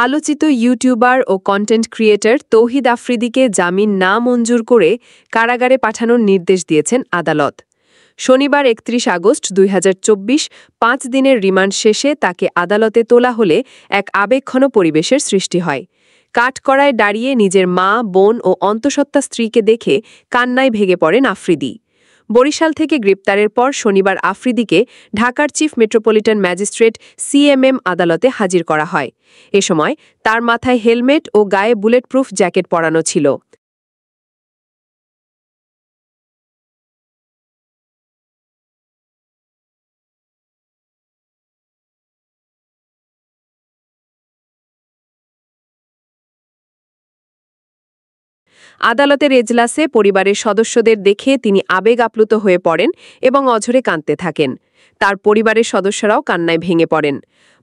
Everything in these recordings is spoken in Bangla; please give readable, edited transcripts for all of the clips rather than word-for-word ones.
আলোচিত ইউটিউবার ও কন্টেন্ট ক্রিয়েটর তৌহিদ আফ্রিদিকে জামিন না মঞ্জুর করে কারাগারে পাঠানোর নির্দেশ দিয়েছেন আদালত। শনিবার ৩১ আগস্ট ২০২৪ ৫ দিনের রিমান্ড শেষে তাকে আদালতে তোলা হলে এক আবেগঘন পরিবেশের সৃষ্টি হয়। কাঠগড়ায় দাঁড়িয়ে নিজের মা, বোন ও অন্তঃসত্ত্বা স্ত্রীকে দেখে কান্নায় ভেঙে পড়েন আফ্রিদি। বরিশাল থেকে গ্রেপ্তারের পর শনিবার আফ্রিদিকে ঢাকার চিফ মেট্রোপলিটন ম্যাজিস্ট্রেট সিএমএম আদালতে হাজির করা হয়। এ সময় তার মাথায় হেলমেট ও গায়ে বুলেটপ্রুফ জ্যাকেট পরানো ছিল। আদালতের এজলাসে পরিবারের সদস্যদের দেখে তিনি আবেগ আপ্লুত হয়ে পড়েন এবং অঝরে কাঁদতে থাকেন। তার পরিবারের সদস্যরাও কান্নায় ভেঙে পড়েন।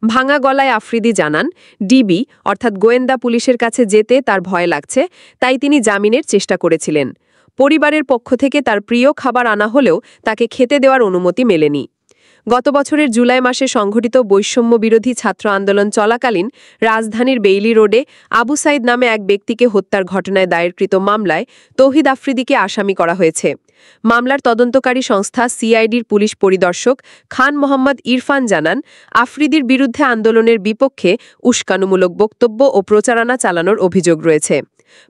ভাঙা গলায় আফ্রিদি জানান, ডিবি অর্থাৎ গোয়েন্দা পুলিশের কাছে যেতে তার ভয় লাগছে, তাই তিনি জামিনের চেষ্টা করেছিলেন। পরিবারের পক্ষ থেকে তার প্রিয় খাবার আনা হলেও তাকে খেতে দেওয়ার অনুমতি মেলেনি। গত বছরের জুলাই মাসে সংঘটিত বৈষম্য বিরোধী ছাত্র আন্দোলন চলাকালীন রাজধানীর বেইলি রোডে আবু সাইদ নামে এক ব্যক্তিকে হত্যার ঘটনায় দায়েরকৃত মামলায় তৌহিদ আফ্রিদিকে আসামি করা হয়েছে। মামলার তদন্তকারী সংস্থা সিআইডির পুলিশ পরিদর্শক খান মোহাম্মদ ইরফান জানান, আফ্রিদির বিরুদ্ধে আন্দোলনের বিপক্ষে উস্কানিমূলক বক্তব্য ও প্রচারণা চালানোর অভিযোগ রয়েছে।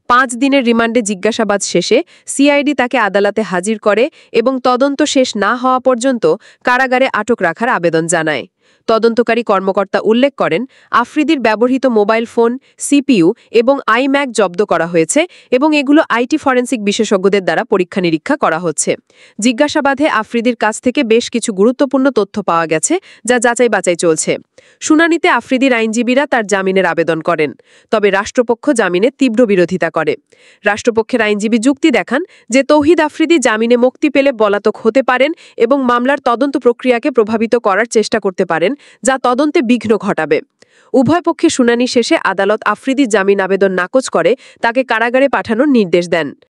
৫ দিনের রিমান্ডে জিজ্ঞাসাবাদ শেষে সিআইডি তাকে আদালতে হাজির করে এবং তদন্ত শেষ না হওয়া পর্যন্ত কারাগারে আটক রাখার আবেদন জানায়। তদন্তকারী কর্মকর্তা উল্লেখ করেন, আফ্রিদির ব্যবহৃত মোবাইল ফোন, সিপিইউ এবং আইম্যাক জব্দ করা হয়েছে এবং এগুলো আইটি ফরেনসিক বিশেষজ্ঞদের দ্বারা পরীক্ষা নিরীক্ষা করা হচ্ছে। জিজ্ঞাসাবাদে আফ্রিদির কাছ থেকে বেশ কিছু গুরুত্বপূর্ণ তথ্য পাওয়া গেছে, যা যাচাই বাছাই চলছে। শুনানিতে আফ্রিদির আইনজীবীরা তার জামিনের আবেদন করেন, তবে রাষ্ট্রপক্ষ জামিনের তীব্র বিরোধিতা করে। রাষ্ট্রপক্ষের আইনজীবী যুক্তি দেখান যে তৌহিদ আফ্রিদি জামিনে মুক্তি পেলে পলাতক হতে পারেন এবং মামলার তদন্ত প্রক্রিয়াকে প্রভাবিত করার চেষ্টা করতে পারেন, যা তদন্তে বিঘ্ন ঘটাবে। উভয় পক্ষে শুনানি শেষে আদালত আফ্রিদির জামিন আবেদন নাকচ করে তাকে কারাগারে পাঠানোর নির্দেশ দেন।